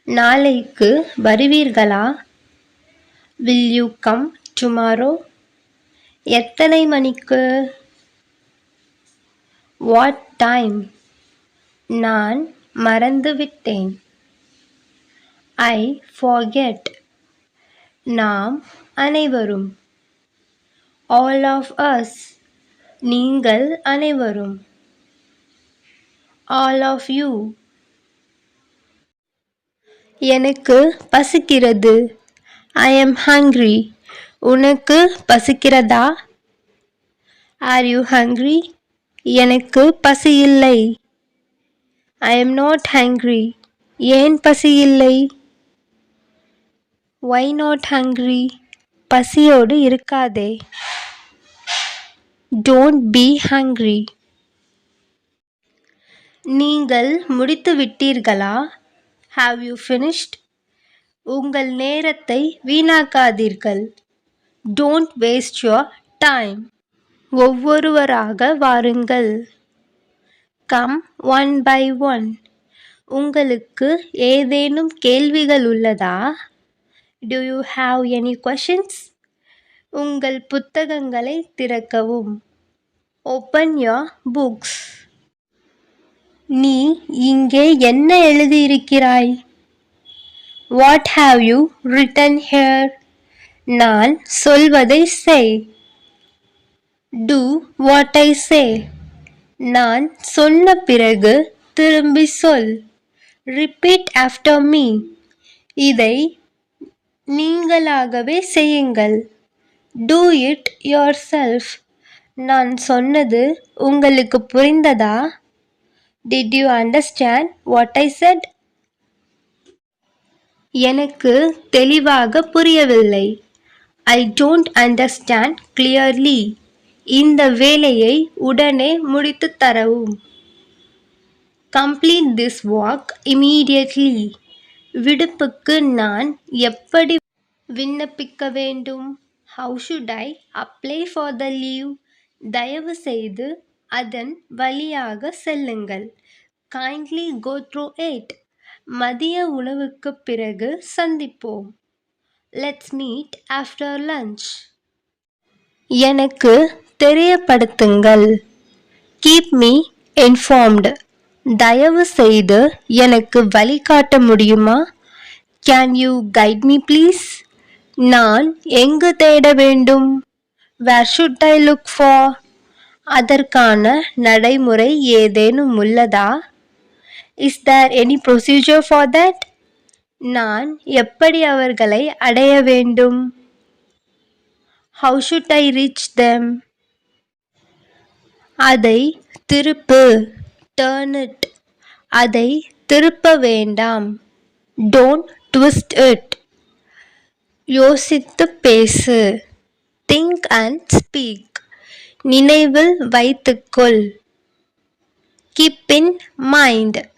நாளைக்கு வருவீர்களா? Will you come tomorrow? எத்தனை மணிக்கு? What time? நான் மறந்துவிட்டேன். I forget. நாம் அனைவரும். All of us. நீங்கள் அனைவரும். All of you. எனக்கு பசிக்கிறது. I am hungry. உனக்கு பசிக்கிறதா? Are you hungry? எனக்கு பசி இல்லை. I am not hungry. ஏன் பசி இல்லை? Why not hungry? பசியோடு இருக்காதே. Don't be hungry. நீங்கள் முடித்து விட்டீர்களா? Have you finished? உங்கள் நேரத்தை வீணாக்காதீர்கள். Don't waste your time. ஒவ்வொருவராக வாருங்கள். Come one by one. உங்களுக்கு ஏதேனும் கேள்விகள் உள்ளதா? Do you have any questions? உங்கள் புத்தகங்களை திறக்கவும். Open your books. நீ இங்கே என்ன எழுதியிருக்கிறாய்? What have you written here? நான் சொல்வதை செய். Do what I say. நான் சொன்ன பிறகு திரும்பி சொல். Repeat after me. இதை நீங்களாகவே செய்யுங்கள். Do it yourself. நான் சொன்னது உங்களுக்கு புரிந்ததா? Did you understand what I said? எனக்கு தெளிவாக புரியவில்லை. I don't understand clearly. இந்த வேலையை உடனே முடித்துத் தரவும். Complete this work immediately. விடுப்புக்கு நான் எப்படி விண்ணப்பிக்க வேண்டும்? How should I apply for the leave? தயவு செய்து அதன் வழியாக செல்லுங்கள். Kindly go through it. மதிய உணவுக்குப் பிறகு சந்திப்போம். Let's meet after lunch. எனக்கு தெரியப்படுத்துங்கள். Keep me informed. தயவு செய்து எனக்கு வழிகாட்ட முடியுமா? Can you guide me please? நான் எங்கு தேட வேண்டும்? Where should I look for? அதற்கான நடைமுறை ஏதேனும் உள்ளதா? Is there any procedure for that? நான் எப்படி அவர்களை அடைய வேண்டும்? How should I reach them? அதை திருப்பு. Turn it. அதை திருப்ப வேண்டாம். Don't twist it. யோசித்து பேசு. Think and speak. நினைவில் வைத்துக்கொள். Keep in mind.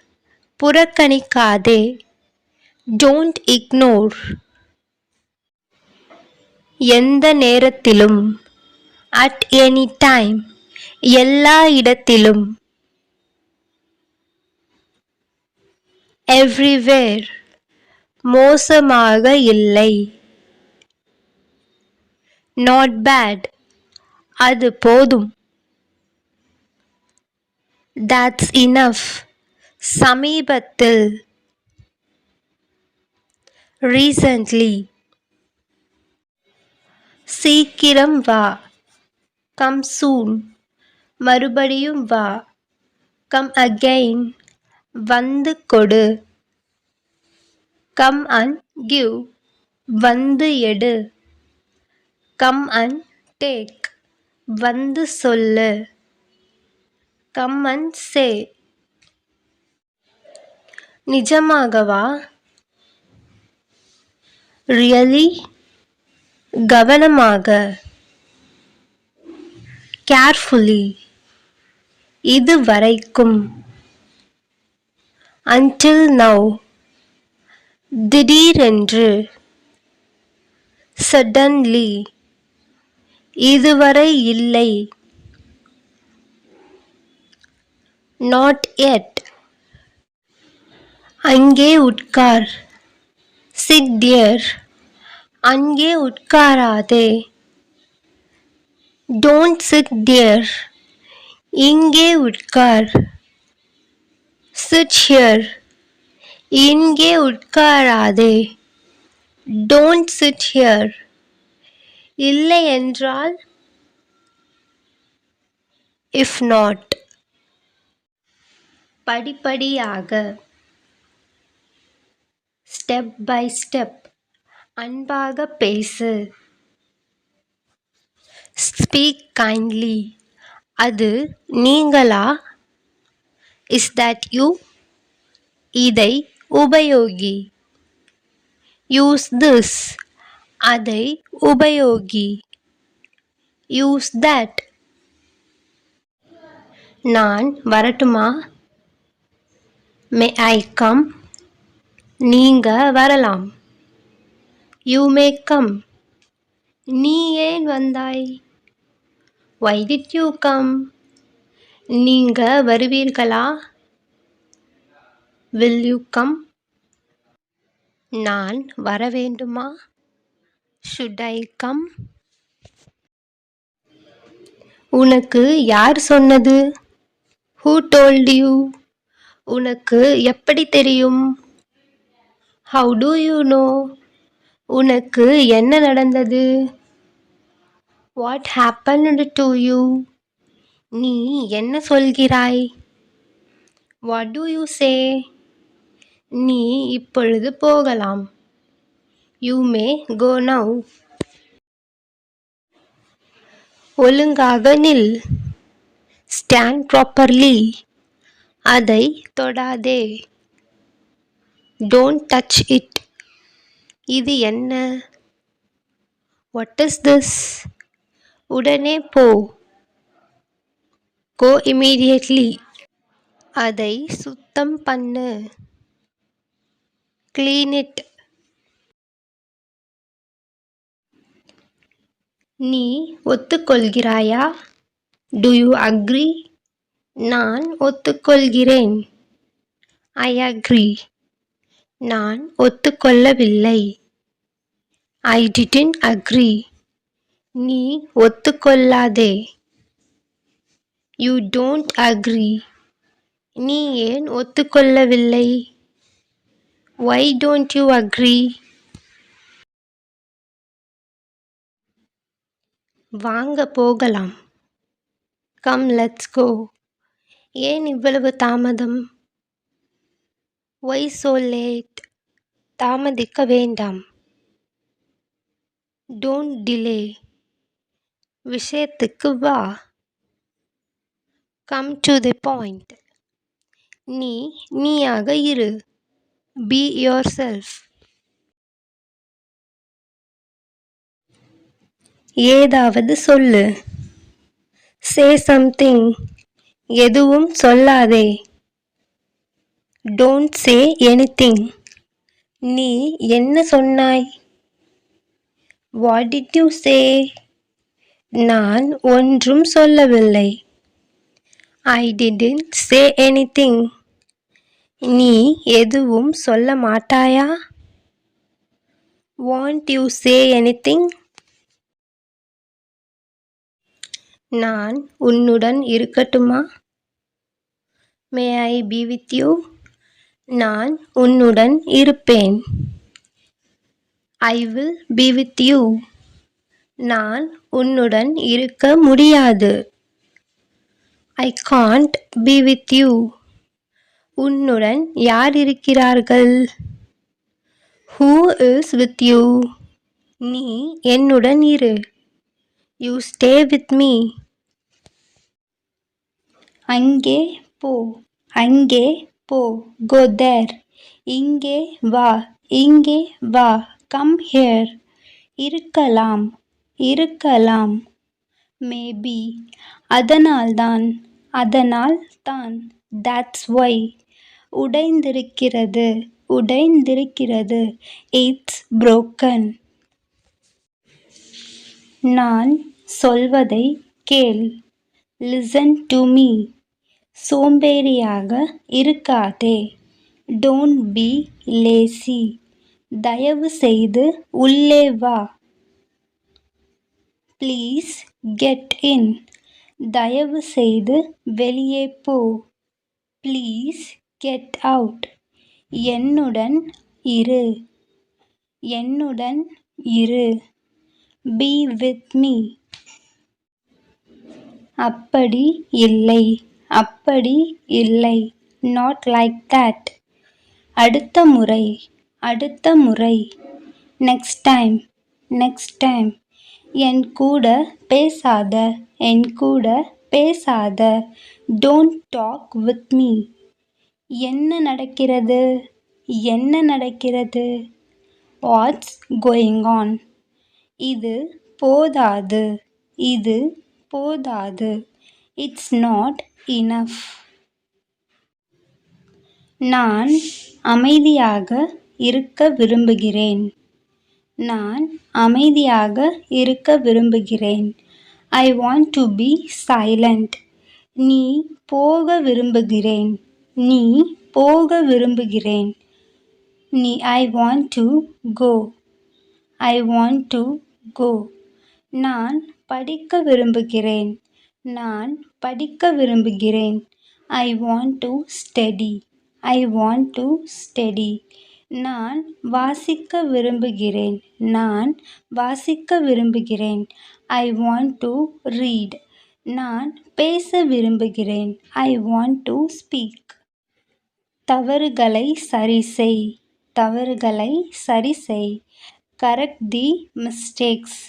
புறக்கணிக்காதே. Don't ignore. எந்த நேரத்திலும். At any time. எல்லா இடத்திலும். Everywhere. மோசமாக இல்லை. Not bad. அது போதும். That's enough. சமீபத்தில். Recently. சீக்கிரம் வா. Come soon. மறுபடியும் வா. Come again. வந்து கொடு. Come and give. வந்து எடு. Come and take. வந்து சொல்லு. Come and say. நிஜமாகவா? Really? கவனமாக. Carefully. இதுவரைக்கும். Until now. திடீரென்று. Suddenly. இதுவரை இல்லை. Not yet. அங்கே உட்கார். Sit there. அங்கே உட்காராதே. Don't sit there. இங்கே உட்கார். Sit here. இங்கே உட்காராதே. Don't sit here. இல்லை என்றால் if not. படிப்படியாக step by step. அன்பாக பேசு. Speak kindly. அது நீங்களா? Is that you? இதை உபயோகி. Use this. அதை உபயோகி. Use that. நான் வரட்டுமா? May I come? நீங்க வரலாம். You may come. நீ ஏன் வந்தாய்? Why did you come? நீங்க வருவீர்களா? Will you come? நான் வரவேண்டுமா? Should I come? உனக்கு யார் சொன்னது? Who told you? உனக்கு எப்படி தெரியும்? How do you know? உனக்கு என்ன நடந்தது? What happened to you? நீ என்ன சொல்கிறாய்? What do you say? நீ இப்பொழுது போகலாம். You may go now. ஒழுங்காக நில். Stand properly. அதை தொடாதே. Don't touch it. இது என்ன? What is this? உடனே போ. Go immediately. அதை சுத்தம் பண்ணு. Clean it. நீ ஒத்துக்கொள்கிறாயா? Do you agree? நான் ஒத்துக்கொள்கிறேன். I agree. நான் ஒத்துக்கொள்ளவில்லை. I didn't agree. நீ ஒத்துக்கொள்ளாதே. You don't agree. நீ ஏன் ஒத்துக்கொள்ளவில்லை? Why don't you agree? வாங்க போகலாம். Come, let's go. ஏன் இவ்வளவு தாமதம்? Why so late? தாமதிக்க வேண்டாம். Don't delay. விஷயத்துக்கு வா. Come to the point. நீ நீயாக இரு. Be yourself. ஏதாவது சொல்லு. Say something. எதுவும் சொல்லாதே. Don't say anything. நீ என்ன சொன்னாய்? What did you say? நான் ஒன்றும் சொல்லவில்லை. I didn't say anything. நீ எதுவும் சொல்ல மாட்டாயா? Won't you say anything? நான் உன்னுடன் இருக்கட்டுமா? May I be with you? நான் உன்னுடன் இருப்பேன். I will be with you. நான் உன்னுடன் இருக்க முடியாது. I can't be with you. உன்னுடன் யார் இருக்கிறார்கள்? Who is with you? நீ என்னுடன் இரு. You stay with me. அங்கே போ. அங்கே போ. Go there. இங்கே வா. இங்கே வா. Come here. இருக்கலாம். இருக்கலாம். Maybe. அதனால்தான். அதனால்தான். That's why. உடைந்திருக்கிறது. உடைந்திருக்கிறது. It's broken. நான் சொல்வதை கேள். Listen to me. சோம்பேறியாக இருக்காதே. Don't be lazy. தயவு செய்து உள்ளே வா. Please get in. தயவு செய்து வெளியே போ. Please get out. என்னுடன் இரு. என்னுடன் இரு. Be with me. அப்படி இல்லை. அப்படி இல்லை. Not like that. அடுத்த முறை. அடுத்த முறை. Next time. Next time. என் கூட பேசாத. என் கூட பேசாத. Don't talk with me. என்ன நடக்கிறது? என்ன நடக்கிறது? What's going on? இது போதாது. இது போதாது. It's not enough. நான் அமைதியாக இருக்க விரும்புகிறேன். நான் அமைதியாக இருக்க விரும்புகிறேன். I want to be silent. நீ போக விரும்புகிறேன். நீ போக விரும்புகிறேன். I want to go. I want to go. நான் படிக்க விரும்புகிறேன். நான் படிக்க விரும்புகிறேன். I want to study. I want to study. நான் வாசிக்க விரும்புகிறேன். நான் வாசிக்க விரும்புகிறேன். I want to read. நான் பேச விரும்புகிறேன். I want to speak. தவறுகளை சரிசெய். தவறுகளை சரிசெய். கரெக்ட் தி மிஸ்டேக்ஸ்.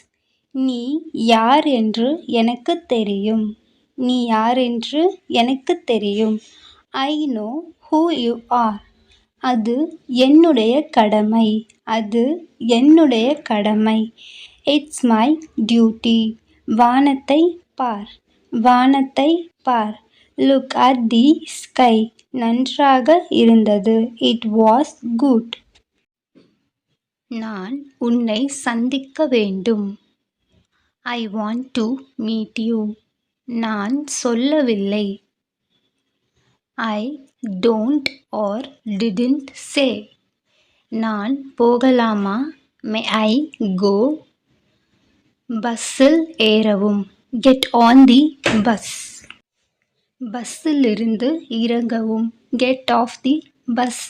நீ யார் என்று எனக்கு தெரியும். நீ யார் என்று எனக்கு தெரியும். I know who you are. அது என்னுடைய கடமை. அது என்னுடைய கடமை. It's my duty. வானத்தை பார். வானத்தை பார். Look at the sky. நன்றாக இருந்தது. It was good. நான் உன்னை சந்திக்க வேண்டும். I want to meet you. நான் சொல்லவில்லை. I don't or didn't say. நான் போகலாமா? May I go? பஸ்ஸில் ஏறவும். Get on the bus. பஸ்ஸிலிருந்து இறங்கவும். Get off the bus.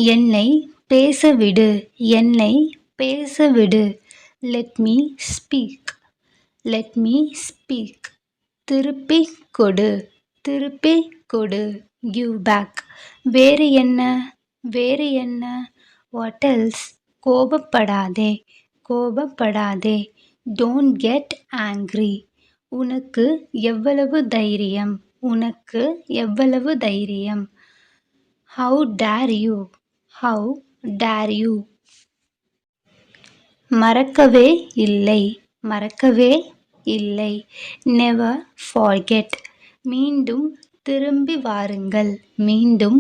என்னை பேசவிடு. என்னை பேசவிடு. Let me speak. Let me speak. திருப்பிக் கொடு. திருப்பிக் கொடு. Give back. வேறு என்ன? வேறு என்ன? What else? கோபப்படாதே. கோபப்படாதே. Don't get angry. உனக்கு எவ்வளவு தைரியம்? உனக்கு எவ்வளவு தைரியம்? How dare you? How dare you? மறக்கவே இல்லை. மறக்கவே இல்லை. Never forget. மீண்டும் திரும்பி வாருங்கள். மீண்டும்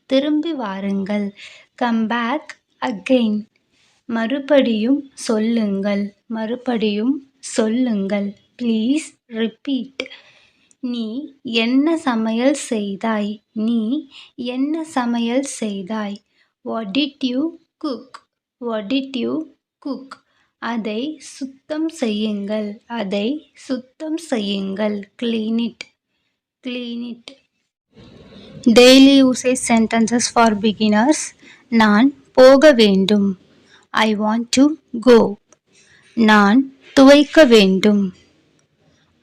திரும்பி வாருங்கள். Come back again. மறுபடியும் சொல்லுங்கள். மறுபடியும் சொல்லுங்கள். Please repeat. நீ என்ன சமையல் செய்தாய்? நீ என்ன சமையல் செய்தாய்? What did you cook? What did you cook? அதை சுத்தம் செய்யுங்கள். அதை சுத்தம் செய்யுங்கள். Clean it. Clean it. Daily usage sentences for beginners. நான் போக வேண்டும். I want to go. நான் துவைக்க வேண்டும்.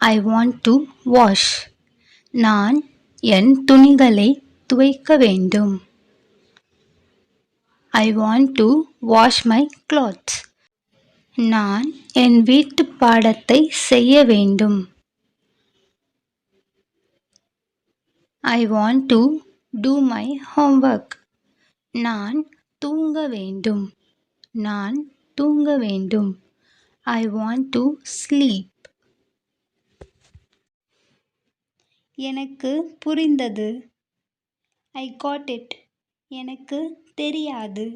I want to wash. நான் என் துணிகளை துவைக்க வேண்டும். I want to wash my clothes. நான் என் வீட்டுப் பாடத்தை செய்ய வேண்டும். I want to do my homework. நான் தூங்க வேண்டும். நான் தூங்க வேண்டும். I want to sleep. எனக்கு புரிந்தது. I got it. எனக்கு தெரியாது.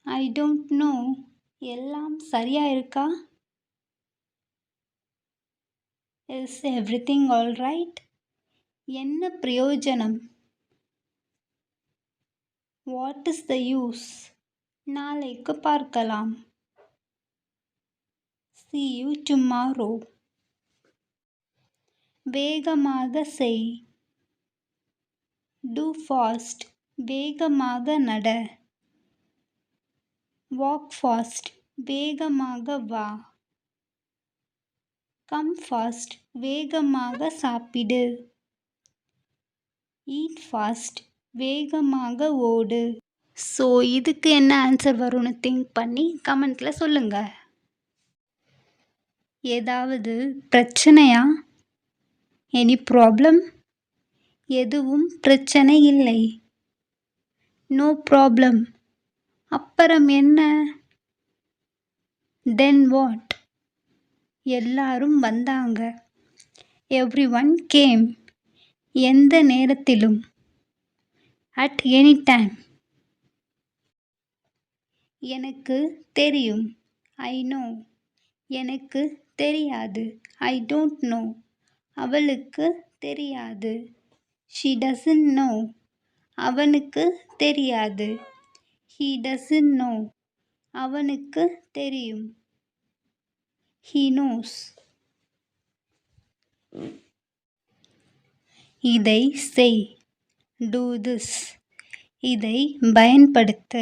I don't no. எல்லாம் சரியா இருக்கா? Is everything all right? என்ன பிரயோஜனம்? What is the use? நாளைக்கு பார்க்கலாம். See you tomorrow. வேகமாக செய். Do fast. வேகமாக நட. Walk fast. வேகமாக வா. Come fast. வேகமாக சாப்பிடு. Eat fast. வேகமாக ஓடு. ஸோ இதுக்கு என்ன ஆன்சர் வரும்னு திங்க் பண்ணி கமெண்ட்டில் சொல்லுங்கள். ஏதாவது பிரச்சனையா? Any problem? எதுவும் பிரச்சனை இல்லை. No problem. அப்புறம் என்ன? Then what? எல்லாரும் வந்தாங்க. Every one came. எந்த நேரத்திலும். At any time. எனக்கு தெரியும். I know. எனக்கு தெரியாது. I don't know. அவளுக்கு தெரியாது. She doesn't know. அவனுக்கு தெரியாது. He doesn't know. அவனுக்கு தெரியும். He knows. இதை செய். Do this. இதை பயன்படுத்து.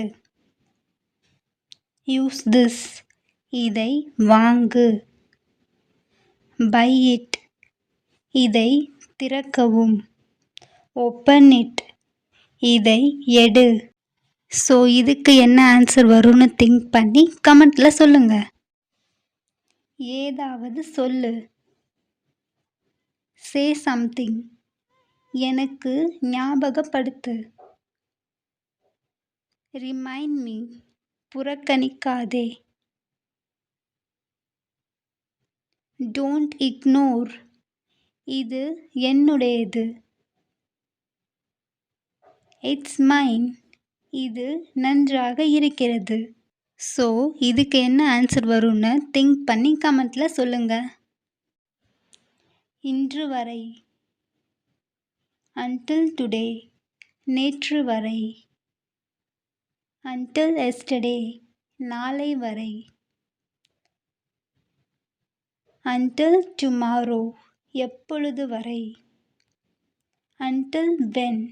Use this. இதை வாங்கு. Buy it. இதை திறக்கவும். Open it. இதை எடு. ஸோ இதுக்கு என்ன ஆன்சர் வரும்னு திங்க் பண்ணி கமெண்ட்டில் சொல்லுங்கள். ஏதாவது சொல்லு. Say something. எனக்கு ஞாபகப்படுத்து. Remind me. புறக்கணிக்காதே. Don't ignore. இது என்னுடையது. It's mine. இது நன்றாக இருக்கிறது. ஸோ இதுக்கு என்ன ஆன்சர் வரும்னு திங்க் பண்ணி கமெண்ட்டில் சொல்லுங்கள். இன்று வரை. Until today. நேற்று வரை. Until yesterday. நாளை வரை. Until tomorrow. எப்பொழுது வரை. Until when.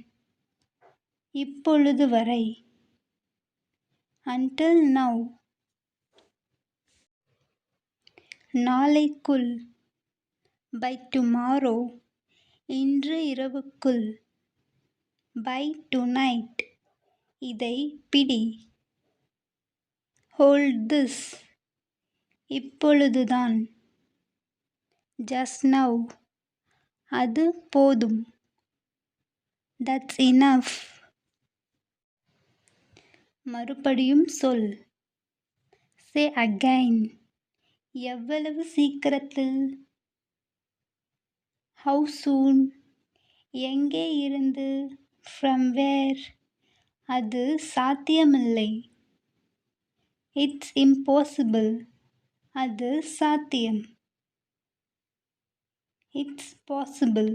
இப்பொழுது வரை. Until now. நாளைக்குள். By tomorrow. இன்று இரவுக்குள். By tonight. இதை பிடி. Hold this. இப்பொழுதுதான். Just now. அது போதும். That's enough. மறுபடியும் சொல். Say again. எவ்வளவு சீக்கிரத்தில். How soon. எங்கே இருந்து. From where. அது சாத்தியமில்லை. It's impossible. அது சாத்தியம். It's possible.